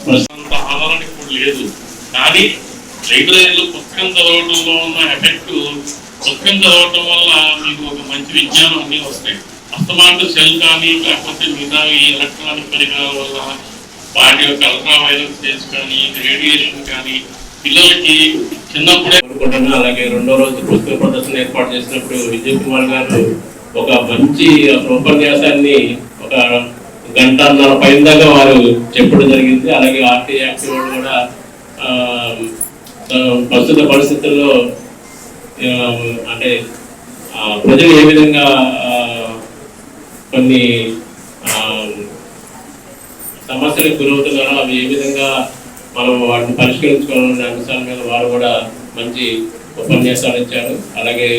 ప్రశాంత ఆదరణ ఇప్పుడు లేదు. కానీ లైబ్రరీలో పుస్తకం చదవడంలో ఉన్న ఎఫెక్ట్, పుస్తకం చదవటం వల్ల మీకు ఒక మంచి విజ్ఞానం అన్నీ వస్తాయి. అస్తమాటు సెల్ కానీ లేకపోతే మిగతా ఈ ఎలక్ట్రానిక్ పరికరాల వల్ల వాటి యొక్క అల్ట్రా వైలెన్స్ రేస్ కానీ, రేడియేషన్ కానీ పిల్లలకి చిన్నప్పుడే అనుకుంటున్నా. అలాగే 2వ రోజు పుస్తక ప్రదర్శన ఏర్పాటు చేసినప్పుడు విజయ్ కుమార్ గారు ఒక మంచి ఉపన్యాసాన్ని ఒక 1.5 గంటల పైన దాకా వారు చెప్పడం జరిగింది. అలాగే ఆర్టీ యాక్ట్ కూడా ప్రస్తుత పరిస్థితుల్లో అంటే ప్రజలు ఏ విధంగా కొన్ని సమస్యలకు గురవుతున్నారో అవి ఏ విధంగా మనం వాటిని పరిష్కరించుకోవాలనే అంశాల మీద వారు కూడా మంచి ఉపన్యాసాలు ఇచ్చారు. అలాగే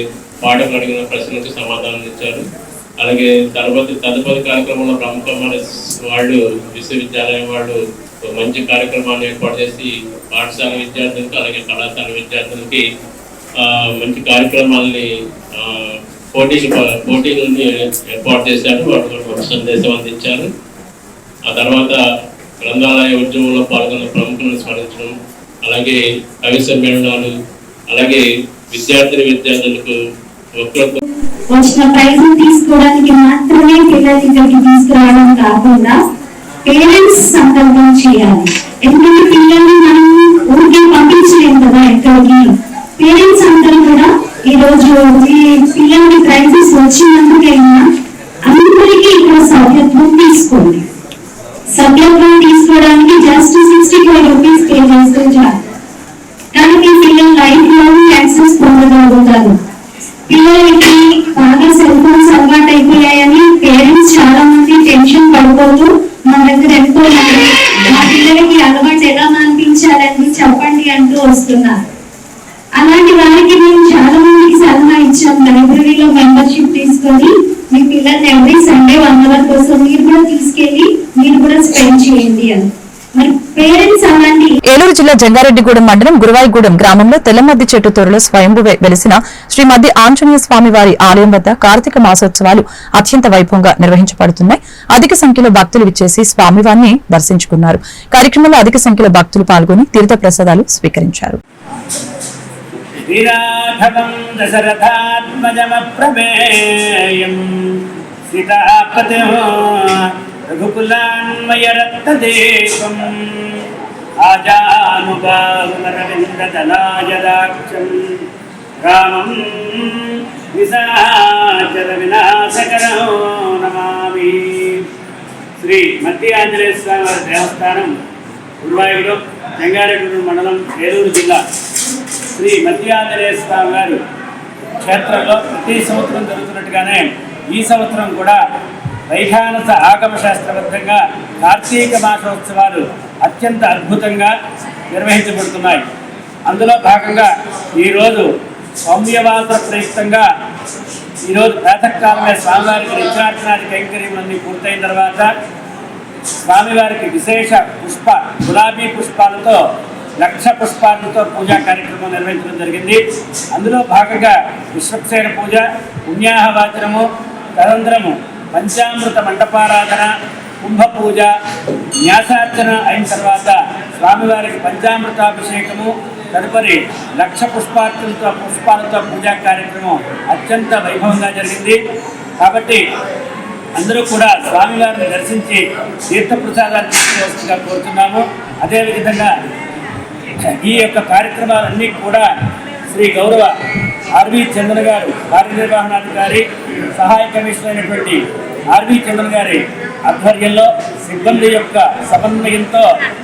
పాఠకులు అడిగిన ప్రశ్నలకు సమాధానం ఇచ్చారు. అలాగే తదుపరి కార్యక్రమంలో ప్రముఖమైన వాళ్ళు విశ్వవిద్యాలయం వాళ్ళు మంచి కార్యక్రమాన్ని ఏర్పాటు చేసి పాఠశాల విద్యార్థులకి అలాగే కళాశాల విద్యార్థులకి మంచి కార్యక్రమాలని పోటీలని ఏర్పాటు చేశారు. వాళ్ళు సందేశం అందించారు. ఆ తర్వాత గ్రంథాలయ ఉద్యమంలో పాల్గొన్న ప్రముఖులను స్మరించడం, అలాగే కవి సమ్మేళనాలు, అలాగే విద్యార్థులకు వచ్చిన ప్రైజ్ తీసుకోవడానికి మాత్రమే పిల్లలు ఇక్కడికి తీసుకురావడం కాకుండా పేరెంట్స్ సంకల్పం చేయాలి. ఎందుకంటే పిల్లల్ని మనం ఊరికి పంపించలేము కదా ఎక్కడికి. పేరెంట్స్ అందరూ కూడా ఈ రోజు ఈ పిల్లలకి ప్రైజెస్ వచ్చినందుకైనా అందరికీ ఇక్కడ సభ్యత్వం తీసుకోండి. సభ్యత్వం తీసుకోవడానికి జస్ట్ 65 రూపీస్ పే చేస్తే చాలు. కానీ మీ పిల్లలు లైఫ్ లాంగ్ యాక్సెస్ పొందగలుగుతారు. పిల్లలకి బాగా సెల్ ఫోన్స్ అలవాటు అయిపోయాయని పేరెంట్స్ చాలా మంది టెన్షన్ పడిపోతూ మన దగ్గర ఎంతో మా పిల్లలకి అలవాటు ఎలా మాన్పించాలని చెప్పండి అంటూ వస్తున్నారు. అలాంటి వారికి మేము చాలా మందికి సలహా ఇచ్చాం, లైబ్రరీలో మెంబర్షిప్ తీసుకొని మీ పిల్లల్ని ఎవ్రీ సండే 1 అవర్ కోసం మీరు కూడా తీసుకెళ్ళి మీరు కూడా స్పెండ్ చేయండి అని. మరి పేరెంట్స్ అలాంటి ఏలూరు జిల్లా జంగారెడ్డిగూడెం మండలం గురువాయిగూడెం గ్రామంలో తెల్లమద్ది చెట్టు తోరలో స్వయంభువే వెలిసిన శ్రీ మద్ది ఆంజనేయ స్వామి వారి ఆలయం వద్ద కార్తీక మాసోత్సవాలు అత్యంత వైభవంగా నిర్వహించబడుతున్నాయి. అధిక సంఖ్యలో భక్తులు విచ్చేసి స్వామివారిని దర్శించుకున్నారు. కార్యక్రమంలో అధిక సంఖ్యలో భక్తులు పాల్గొని తీర్థ ప్రసాదాలు స్వీకరించారు. రఘుకులాన్మయరక్తదేశం ఆజానుబాహునరవిందదలాయదాక్షం రామం విశాచర వినాశకరం నమామి. శ్రీ మద్ది ఆంజనేయ స్వామి వారి దేవస్థానం గురువాయూరు జంగారెడ్డిగూడెం మండలం ఏలూరు జిల్లా శ్రీ మద్ది ఆంజనేయ స్వామి వారి క్షేత్రంలో ప్రతి సంవత్సరం జరుగుతున్నట్టుగానే ఈ సంవత్సరం కూడా వైఖానస ఆగమ శాస్త్రబద్ధంగా కార్తీక మాసోత్సవాలు అత్యంత అద్భుతంగా నిర్వహించబడుతున్నాయి. అందులో భాగంగా ఈరోజు సౌమ్యవాస ప్రయుక్తంగా ఈరోజు ప్రాతకాలమే స్వామివారికి నిత్యార్చనాది కైంకర్యములన్నీ పూర్తయిన తర్వాత స్వామివారికి విశేష గులాబీ పుష్పాలతో 1,00,000 పుష్పాలతో పూజా కార్యక్రమం నిర్వహించడం జరిగింది. అందులో భాగంగా విశ్వక్సేన పూజ, పుణ్యాహవాచనము, తదంతరము పంచామృత మండపారాధన, కుంభ పూజ, న్యాసార్చన అయిన తర్వాత స్వామివారికి పంచామృతాభిషేకము, తదుపరి 1,00,000 పుష్పాలతో పూజా కార్యక్రమం అత్యంత వైభవంగా జరిగింది. కాబట్టి అందరూ కూడా స్వామివారిని దర్శించి తీర్థప్రసాదాలు తీసుకోవాల్సిందిగా కోరుతున్నాము. అదేవిధంగా ఈ యొక్క కార్యక్రమాలన్నీ కూడా శ్రీ గౌరవ ఆర్వి చంద్రన్ గారు కార్యనిర్వహణాధికారి, సహాయ కమిషనర్ అయినటువంటి ఆర్వి చంద్రన్ గారి ఆధ్వర్యంలో సిబ్బంది యొక్క సమన్వయంతో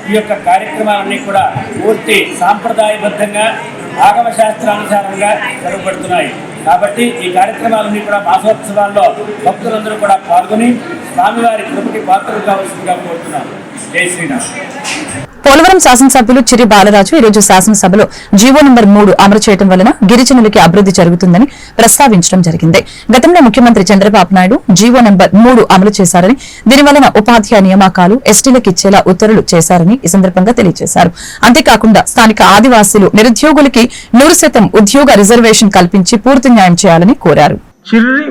ఈ యొక్క కార్యక్రమాలన్నీ కూడా పూర్తి సాంప్రదాయబద్ధంగా ఆగమ శాస్త్రానుసారంగా జరగబడుతున్నాయి. కాబట్టి ఈ కార్యక్రమాలన్నీ కూడా మాసోత్సవాల్లో భక్తులందరూ కూడా పాల్గొని స్వామివారి కృపకి పాత్రలు కావాల్సిందిగా కోరుతున్నాను. జై శ్రీరామ్. పోలవరం శాసనసభ్యులు చిరి బాలరాజు ఈరోజు శాసనసభలో జీవో నంబర్ 3 అమలు చేయడం వలన గిరిజనులకి అభివృద్ది జరుగుతుందని ప్రస్తావించడం జరిగింది. గతంలో ముఖ్యమంత్రి చంద్రబాబు నాయుడు జీవో నంబర్ 3 అమలు చేశారని, దీనివలన ఉపాధ్యాయ నియామకాలు ఎస్టీలకు ఇచ్చేలా ఉత్తర్వులు చేశారని ఈ సందర్భంగా తెలియజేశారు. అంతేకాకుండా స్థానిక ఆదివాసీలు నిరుద్యోగులకి 100% ఉద్యోగ రిజర్వేషన్ కల్పించి పూర్తి న్యాయం చేయాలని కోరారు. చిర్రి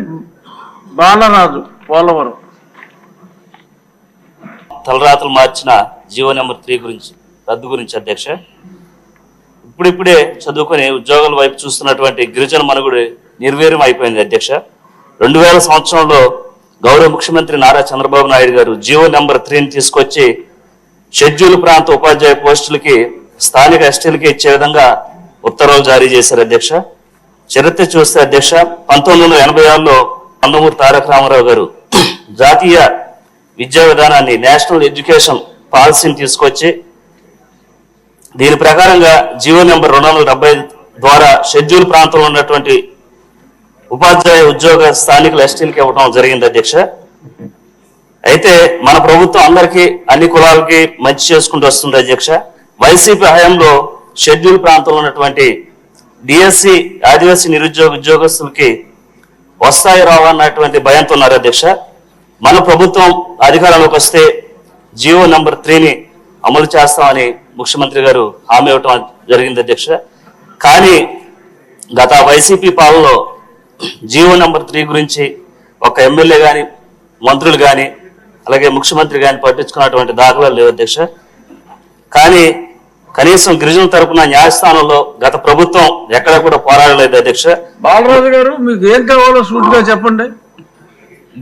బాలరాజు పోలవరం. తలరాతలు మార్చిన జీవో నెంబర్ 3 రద్దు గురించి అధ్యక్ష, ఇప్పుడిప్పుడే చదువుకుని ఉద్యోగాల వైపు చూస్తున్నటువంటి గిరిజన మనుగుడు నిర్వీర్యం అయిపోయింది అధ్యక్ష. 2000 సంవత్సరంలో గౌరవ ముఖ్యమంత్రి నారా చంద్రబాబు నాయుడు గారు జీవో నెంబర్ 3 తీసుకొచ్చి షెడ్యూల్ ప్రాంత ఉపాధ్యాయ పోస్టులకి స్థానిక ఎస్టీలకి ఇచ్చే విధంగా ఉత్తర్వులు జారీ చేశారు అధ్యక్ష. చరిత్ర చూస్తే అధ్యక్ష, 1986లో నందమూరి తారక రామారావు గారు జాతీయ విద్యా విధానాన్ని, నేషనల్ ఎడ్యుకేషన్ పాలసీని తీసుకొచ్చి దీని ప్రకారంగా జీవో నెంబర్ 270 ద్వారా షెడ్యూల్ ప్రాంతంలో ఉన్నటువంటి ఉపాధ్యాయ ఉద్యోగ స్థానికుల ఎస్టీలకి ఇవ్వడం జరిగింది అధ్యక్ష. అయితే మన ప్రభుత్వం అందరికీ, అన్ని కులాలకి మంచి చేసుకుంటూ వస్తుంది అధ్యక్ష. వైసీపీ హయాంలో షెడ్యూల్ ప్రాంతంలో ఉన్నటువంటి డిఎస్సి ఆదివాసీ నిరుద్యోగ ఉద్యోగస్తులకి వస్తాయి రావన్నటువంటి భయంతో ఉన్నారు అధ్యక్ష. మన ప్రభుత్వం అధికారంలోకి వస్తే జీవో నంబర్ 3ని అమలు చేస్తామని ముఖ్యమంత్రి గారు హామీ ఇవ్వటం జరిగింది అధ్యక్ష. కానీ గత వైసీపీ పాలనలో జీవో నంబర్ 3 గురించి ఒక ఎమ్మెల్యే కానీ, మంత్రులు కానీ, అలాగే ముఖ్యమంత్రి కానీ పట్టించుకున్నటువంటి దాఖలాలు లేవు అధ్యక్ష. కానీ కనీసం గిరిజన తరపున న్యాయస్థానంలో గత ప్రభుత్వం ఎక్కడ కూడా పోరాడలేదు అధ్యక్ష. బాలరాజు గారు, మీకు ఏం కావాలో సూటిగా చెప్పండి.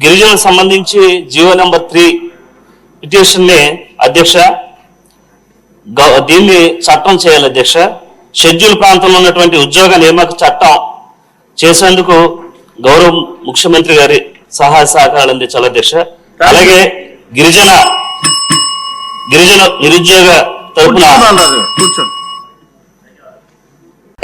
గిరిజనులకు సంబంధించి జీవో నెంబర్ 3 పిటిషన్ ని అధ్యక్ష, దీన్ని చట్టం చేయాలి అధ్యక్ష. షెడ్యూల్ ప్రాంతంలో ఉన్నటువంటి ఉద్యోగ నియామక చట్టం చేసేందుకు గౌరవ ముఖ్యమంత్రి గారి సహాయ సహకారాలు అందించాలి అధ్యక్ష. అలాగే గిరిజన నిరుద్యోగ తరపున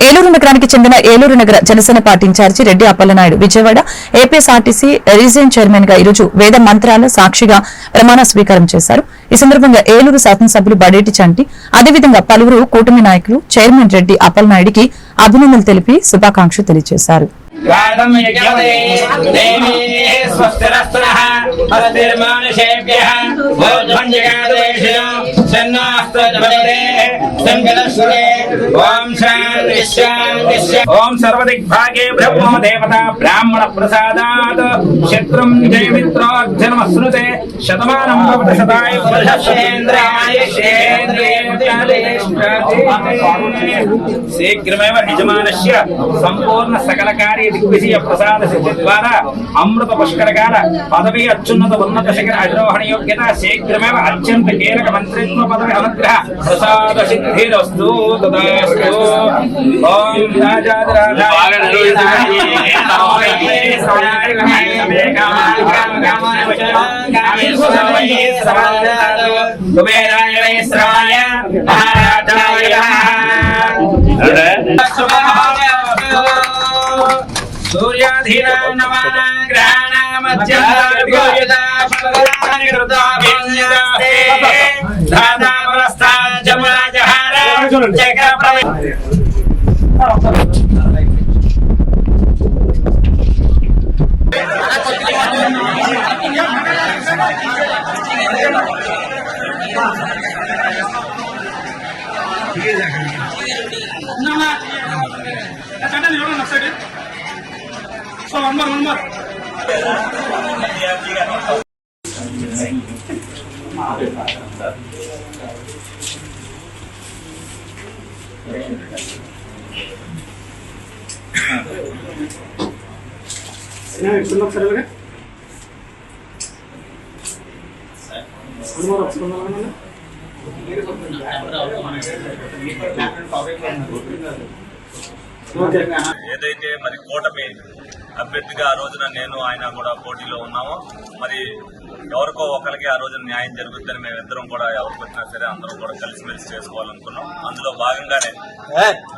ఏలూరు నగరానికి చెందిన ఏలూరు నగర Janasena party in charge Reddy Appalanaidu Vijayawada APSRTC region chairman గా ఈరోజు వేద మంత్రాల సాక్షిగా ప్రమాణ స్వీకారం చేశారు. ఈ సందర్భంగా ఏలూరు శాసనసభ్యులు బడేటి చంటి, అదేవిధంగా పలువురు కూటమి నాయకులు చైర్మన్ రెడ్డి అప్పలనాయుడికి అభినందనలు తెలిపి శుభాకాంక్షలు తెలియజేశారు. गाढं यज्ञवते देवी स्वस्तिरस्तुनः अस्तिर्मानुषेभ्यः भोजभञ्जकादेशो सन्नास्तजपते संकलस्वरे ओम शान्ति शान्ति ओम सर्वदिग्भागे ब्रह्मो देवता ब्राह्मण प्रसादात् शत्रुं जयमित्रोऽर्जनमश्नुते शतमानं भवति शताय वर्षेन्द्राय शीघ्रमेव यजमानस्य संपूर्ण सकल कार्य दिग्विजय प्रसाद सिद्धि द्वारा अमृत पुष्करकाल पदवी अत्युन्नत उन्नत शिखर अधिरोहण योग्यता शीघ्रमेव अत्यंत कीलक मंत्रित्व पदवी अनुग्रह प्रसाद सिद्धिरस्तु तदास्तु ओम सूर्याधीनां नमानां ग्रहाणां मध्यमार्गोयदा फलदानिकृताभिन्यस्ते धातावरस्था जमुना जहार चक्रप्रवे So one more. ఏదైతే మరి కూటమి అభ్యర్థిగా ఆ రోజున నేను ఆయన కూడా పోటీలో ఉన్నామో మరి ఎవరికో ఒకరికి ఆ రోజున న్యాయం జరుగుతుందని మేమిద్దరం కూడా ఎవరికి వచ్చినా సరే అందరం కూడా కలిసిమెలిసి చేసుకోవాలనుకున్నాం. అందులో భాగంగానే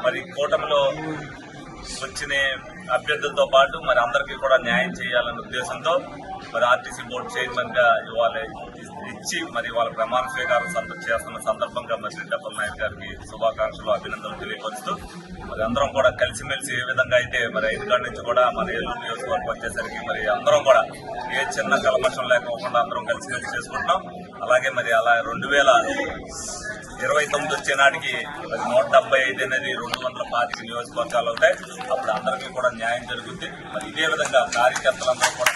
మరి కూటమిలో వచ్చిన అభ్యర్థులతో పాటు మరి అందరికీ కూడా న్యాయం చేయాలనే ఉద్దేశంతో మరి ఆర్టీసీ బోర్డు చైర్మన్ గా ఇచ్చి మరి వాళ్ళ ప్రమాణ స్వీకారం చేస్తున్న సందర్భంగా మరి రెడ్డప్పల నాయక్ గారికి శుభాకాంక్షలు అభినందనలు తెలియపరుస్తూ మరి అందరం కూడా కలిసిమెలిసి ఏ విధంగా అయితే మరి 5 గంటల నుంచి కూడా మన ఏలూరు నియోజకవర్గం వచ్చేసరికి మరి అందరం కూడా ఏ చిన్న కల్మషం లేకుండా అందరం కలిసిమెలిసి చేసుకుంటున్నాం. అలాగే మరి అలా 2029 వచ్చే నాటికి 175 అనేది 225 నియోజకవర్గాలు అవుతాయి. అప్పుడు అందరికీ కూడా న్యాయం జరుగుతుంది. మరి ఇదే విధంగా కార్యకర్తలందరూ కూడా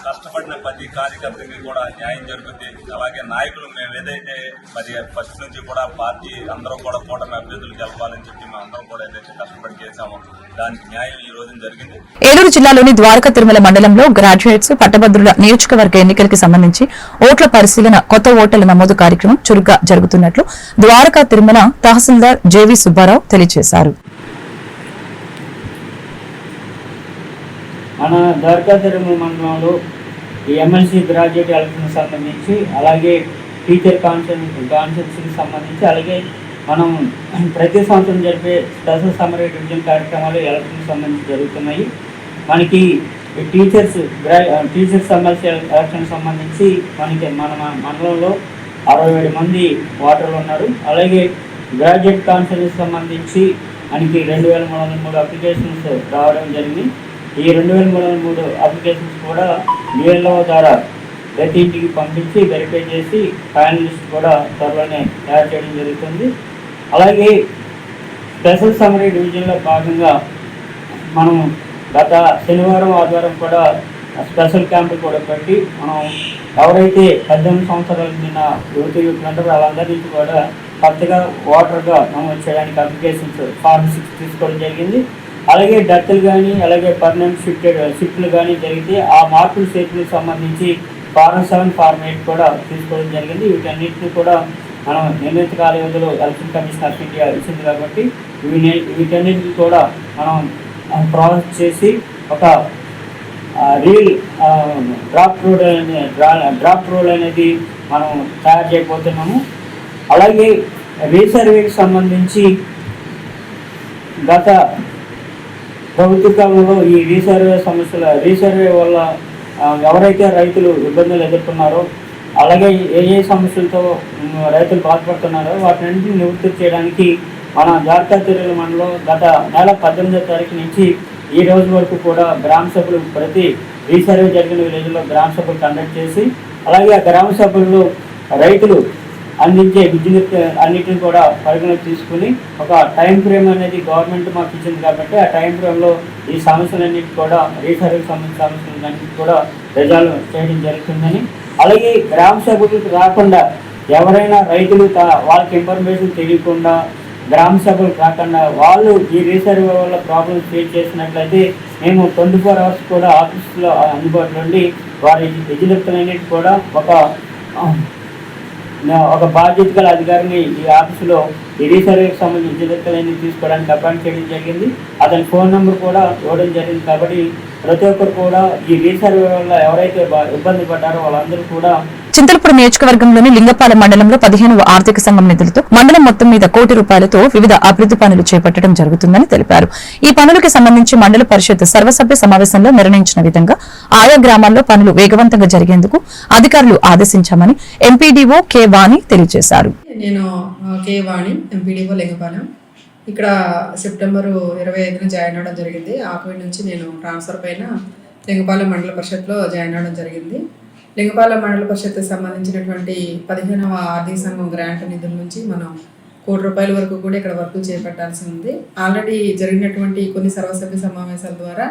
కష్టపడిన ప్రతి కార్యకర్తకి కూడా న్యాయం జరుగుతుంది. అలాగే నాయకులు మేము ఏదైతే మరి ఫస్ట్ నుంచి కూడా పార్టీ అందరూ కూడా కూటమి అభ్యర్థులు గెలపాలని చెప్పి మేము అందరం కూడా ఏదైతే కష్టపడి చేశామో దానికి న్యాయం ఈ రోజు జరిగింది. ఏలూరు జిల్లాలోని ద్వారకా తిరుమల మండలంలో గ్రాడ్యుయేట్స్ పట్టభద్రుల నియోజకవర్గ ఎన్నికలకి సంబంధించి ఓట్ల పరిశీలన కొత్త ఓటర్ల నమోదు కార్యక్రమం చురుగ్గా జరుగుతున్నట్లు ద్వారకా తిరుమల తహసీల్దార్ జేవీ సుబ్బారావు తెలియజేశారు. మన ద్వారకా తిరుమల మండలంలో ఈ ఎమ్మెల్సీ గ్రాడ్యుయేట్ ఎలక్షన్ సంబంధించి అలాగే టీచర్ కాన్ఫరెన్స్కి సంబంధించి అలాగే మనం ప్రతి సంవత్సరం జరిపే స్పెషల్ సమ్మర్ డివిజన్ కార్యక్రమాలు ఎలక్షన్ సంబంధించి జరుగుతున్నాయి. మనకి టీచర్స్ ఎమ్మెల్సీ ఎలక్షన్ సంబంధించి మనకి మన మండలంలో 67 మంది ఓటర్లు ఉన్నారు. అలాగే గ్రాడ్యుయేట్ కాన్ఫరెన్స్ సంబంధించి మనకి 2303 అప్లికేషన్స్ రావడం జరిగింది. ఈ 2303 అప్లికేషన్స్ కూడా డిఎల్ఓ ద్వారా ప్రతి ఇంటికి పంపించి వెరిఫై చేసి ఫైనల్ లిస్ట్ కూడా త్వరలోనే తయారు చేయడం జరుగుతుంది. అలాగే స్పెషల్ సమ్మరీ డివిజన్లో భాగంగా మనం గత శనివారం ఆదివారం కూడా స్పెషల్ క్యాంపులు కూడా పెట్టి మనం ఎవరైతే 18 సంవత్సరాల నిన్న యువతులు ఉంటారో వాళ్ళందరినీ కూడా కొత్తగా ఓటర్గా నమోదు చేయడానికి అప్లికేషన్స్ ఫార్మ్ 6 తీసుకోవడం జరిగింది. అలాగే డెత్లు కానీ అలాగే పర్మనెంట్ షిఫ్ట్లు కానీ జరిగితే ఆ మార్పులు చేతులకు సంబంధించి ఫార్మ్ 7 ఫార్మ్ 8 కూడా తీసుకోవడం జరిగింది. వీటన్నిటిని కూడా మనం నిర్ణీత కాల వ్యవధిలో ఎలక్షన్ కమిషన్ ఆఫ్ ఇండియా ఇచ్చింది కాబట్టి వీటన్నిటిని కూడా మనం ప్రాసెస్ చేసి ఒక రీల్ డ్రాఫ్ట్ రోల్ అనేది మనం తయారు చేయబోతున్నాము. అలాగే రీసర్వేకి సంబంధించి గత ప్రభుత్వ కాలంలో ఈ రీసర్వే వల్ల ఎవరైతే రైతులు ఇబ్బందులు ఎదుర్కొన్నారో అలాగే ఏ సమస్యలతో రైతులు బాధపడుతున్నారో వాటిని నివృత్తి చేయడానికి మన జార్కాతిరేల మండలం గత నెల 18వ తారీఖు నుంచి ఈ రోజు వరకు కూడా గ్రామ సభలు ప్రతి రీసర్వే జరిగిన విలేజ్లో గ్రామ సభలు కండక్ట్ చేసి అలాగే ఆ గ్రామ సభల్లో రైతులు అందించే విద్యుత్ అన్నిటిని కూడా పరిగణలోకి తీసుకుని ఒక టైం ఫ్రేమ్ అనేది గవర్నమెంట్ మాకు ఇచ్చింది కాబట్టి ఆ టైం ఫ్రేమ్లో ఈ సమస్యలన్నిటి కూడా రీసర్వేకి సంబంధించిన సమస్యలన్నిటి కూడా రిజాల్వ్ చేయడం జరుగుతుందని, అలాగే గ్రామ సభలకు రాకుండా ఎవరైనా రైతులు వాళ్ళకి ఇన్ఫర్మేషన్ తెలియకుండా గ్రామ సభలు కాకుండా వాళ్ళు ఈ రీసర్వే వల్ల ప్రాబ్లమ్స్ ఫేస్ చేసినట్లయితే మేము 24 hours కూడా ఆఫీస్లో అందుబాటులో ఉండి వారి విద్యుత్తులన్నిటి కూడా ఒక బాధ్యత గల అధికారిని ఈ ఆఫీసులో ఈ రీసర్వేకి సంబంధించిన విద్యుత్తులన్నీ తీసుకోవడానికి అపాయింట్ చేయడం జరిగింది. అతని ఫోన్ నెంబర్ కూడా ఇవ్వడం జరిగింది. కాబట్టి ప్రతి ఒక్కరు కూడా ఈ రీసర్వే వల్ల ఎవరైతే ఇబ్బంది పడ్డారో వాళ్ళందరూ కూడా చింతలపూడి నియోజకవర్గంలోని లింగపాలెం మండలంలో 15వ ఆర్థిక సంఘం నిధులతో మండలం మొత్తం మీద ₹1 కోటి వివిధ అభివృద్ధి పనులు చేపట్టడం జరుగుతుందని తెలిపారు. ఈ పనులకు సంబంధించి మండల పరిషత్ సర్వసభ్య సమావేశంలో నిర్ణయించిన విధంగా ఆయా గ్రామాల్లో పనులు వేగవంతంగా జరిగేందుకు అధికారులు ఆదేశించామని ఎంపీడీఓ కె వాణి తెలియజేశారు. నేను కె వాణి, ఎంపీడీఓ లింగపాలెం. ఇక్కడ సెప్టెంబర్ 25న జాయిన్ అవడం జరిగింది. ఆకువీ నుంచి నేను ట్రాన్స్ఫర్ పైన లింగపాలెం మండల పరిషత్లో జాయిన్ అవడం జరిగింది. లింగపాలెం మండల పరిషత్కు సంబంధించినటువంటి 15వ ఆర్థిక సంఘం గ్రాంట్ నిధుల నుంచి మనం ₹1 కోటి వరకు కూడా ఇక్కడ వర్క్ చేపట్టాల్సి ఉంది. ఆల్రెడీ జరిగినటువంటి కొన్ని సర్వసభ్య సమావేశాల ద్వారా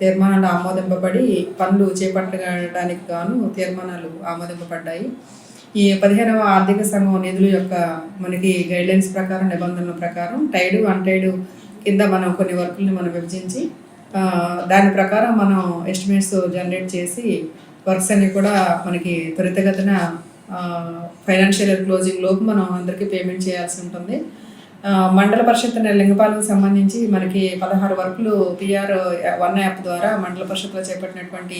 తీర్మానాలు ఆమోదింపబడి పనులు చేపట్టడానికి గాను తీర్మానాలు ఆమోదింపబడ్డాయి. ఈ 15వ ఆర్థిక సంఘం నిధుల యొక్క మనకి గైడ్లైన్స్ ప్రకారం, నిబంధనల ప్రకారం టైడ్ అన్టైడ్ కింద మనం కొన్ని వర్కుల్ని మనం విభజించి దాని ప్రకారం మనం ఎస్టిమేట్స్ జనరేట్ చేసి వర్క్స్ అన్ని కూడా మనకి త్వరితగతిన ఫైనాన్షియల్ క్లోజింగ్ లోపు మనం అందరికీ పేమెంట్ చేయాల్సి ఉంటుంది. మండల పరిషత్ లింగపాలెంకి సంబంధించి మనకి 16 వర్కులు PR1 యాప్ ద్వారా మండల పరిషత్లో చేపట్టినటువంటి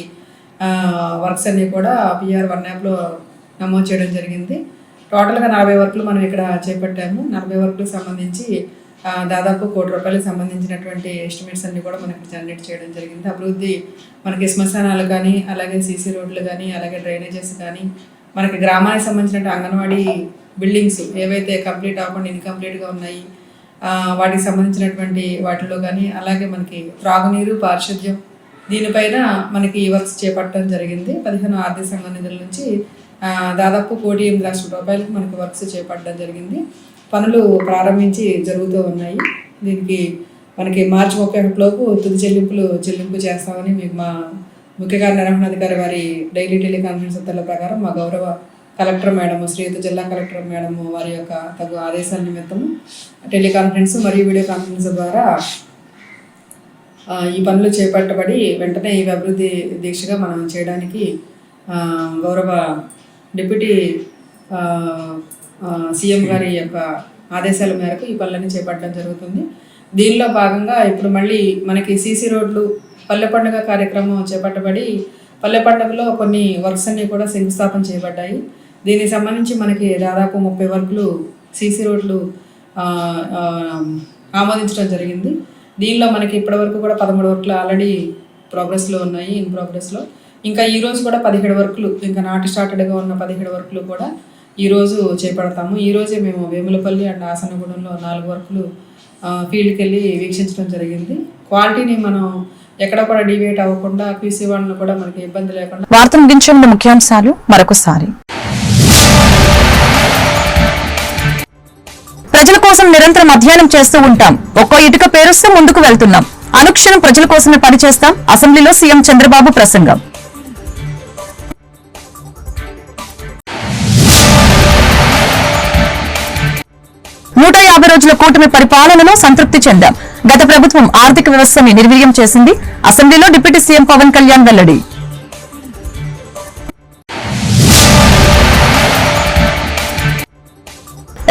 వర్క్స్ అన్నీ కూడా PR1 యాప్లో నమోదు చేయడం జరిగింది. టోటల్గా 40 వర్కులు మనం ఇక్కడ చేపట్టాము. 40 వర్కులకు సంబంధించి దాదాపు ₹1 కోటి సంబంధించినటువంటి ఎస్టిమేట్స్ అన్ని కూడా మనకి జనరేట్ చేయడం జరిగింది. అభివృద్ధి మనకి శ్మశానాలు కానీ, అలాగే సీసీ రోడ్లు కానీ, అలాగే డ్రైనేజెస్ కానీ, మనకి గ్రామానికి సంబంధించిన అంగన్వాడీ బిల్డింగ్స్ ఏవైతే కంప్లీట్ అవ్వకుండా ఇన్కంప్లీట్గా ఉన్నాయి వాటికి సంబంధించినటువంటి వాటిలో కానీ, అలాగే మనకి త్రాగునీరు, పారిశుద్ధ్యం దీనిపైన మనకి ఈ వర్క్స్ చేపట్టడం జరిగింది. 15 ఆర్థిక సంఘం నిధుల నుంచి దాదాపు ₹1,8,00,000 మనకి వర్క్స్ చేపట్టడం జరిగింది. పనులు ప్రారంభించి జరుగుతూ ఉన్నాయి. దీనికి మనకి మార్చి 31 లోపు తుది చెల్లింపు చేస్తామని మీకు మా ముఖ్య కార్యనిర్వహణాధికారి వారి డైలీ టెలికాన్ఫరెన్స్ ఉత్తర్వుల ప్రకారం మా గౌరవ కలెక్టర్ మేడం, శ్రీయుత జిల్లా కలెక్టర్ మేడం వారి యొక్క తగు ఆదేశాల నిమిత్తము టెలికాన్ఫరెన్స్ మరియు వీడియో కాన్ఫరెన్స్ ద్వారా ఈ పనులు చేపట్టబడి వెంటనే ఈ అభివృద్ధి దీక్షగా మనం చేయడానికి గౌరవ డిప్యూటీ సీఎం గారి యొక్క ఆదేశాల మేరకు ఈ పనులన్నీ చేపట్టడం జరుగుతుంది. దీనిలో భాగంగా ఇప్పుడు మళ్ళీ మనకి సీసీ రోడ్లు పల్లె పండుగ కార్యక్రమం చేపట్టబడి పల్లె పండుగలో కొన్ని వర్క్స్ అన్నీ కూడా శంకుస్థాపన చేయబడ్డాయి. దీనికి సంబంధించి మనకి దాదాపు 30 వర్కులు సీసీ రోడ్లు ఆమోదించడం జరిగింది. దీనిలో మనకి ఇప్పటివరకు కూడా 13 వర్కులు ఆల్రెడీ ప్రోగ్రెస్లో ఉన్నాయి, ఇన్ ప్రోగ్రెస్లో. ఇంకా ఈరోజు కూడా 17 వర్కులు, ఇంకా నాటి స్టార్టెడ్గా ఉన్న 17 వర్కులు కూడా ఈరోజు చేపడతాము. ఈరోజే మేము వేములపల్లి అండ్ ఆసనగూడెంలో 4 వర్కులు ఫీల్డ్కి వెళ్ళి వీక్షించడం జరిగింది. క్వాలిటీని మనం ఎక్కడ కూడా డివియేట్ అవ్వకుండా QC వాళ్ళను కూడా మనకి ఇబ్బంది లేకుండా. వార్త ముగించే ముందు ముఖ్యాంశాలు మరొకసారి. ప్రజల కోసం నిరంతరం అధ్యయనం చేస్తూ ఉంటాం. ఒక్కో ఇటుక పేరుస్తూ ముందుకు వెళ్తున్నాం. అనుక్షణం ప్రజల కోసమే పనిచేస్తాం. అసెంబ్లీలో సీఎం చంద్రబాబు ప్రసంగం. "150 రోజుల కూటమి పరిపాలనలో సంతృప్తి చెందాం. గత ప్రభుత్వం ఆర్థిక వ్యవస్థని నిర్వీర్యం చేసింది. అసెంబ్లీలో డిప్యూటీ సీఎం పవన్ కళ్యాణ్ వెల్లడి.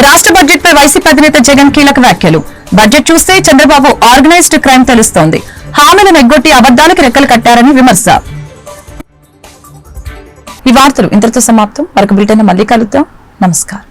రాష్ట్ర బడ్జెట్ పై వైసీపీ అధినేత జగన్ కీలక వ్యాఖ్యలు. బడ్జెట్ చూస్తే చంద్రబాబు ఆర్గనైజ్డ్ క్రైమ్ తెలుస్తోంది. హామీలను ఎగ్గొట్టి అబద్దాలకు రెక్కలు కట్టారని విమర్శ. ఈ వార్తలు ఇంతటితో సమాప్తం. మరొక బులెటిన్ మళ్ళీ కలుద్దాం. నమస్కారం.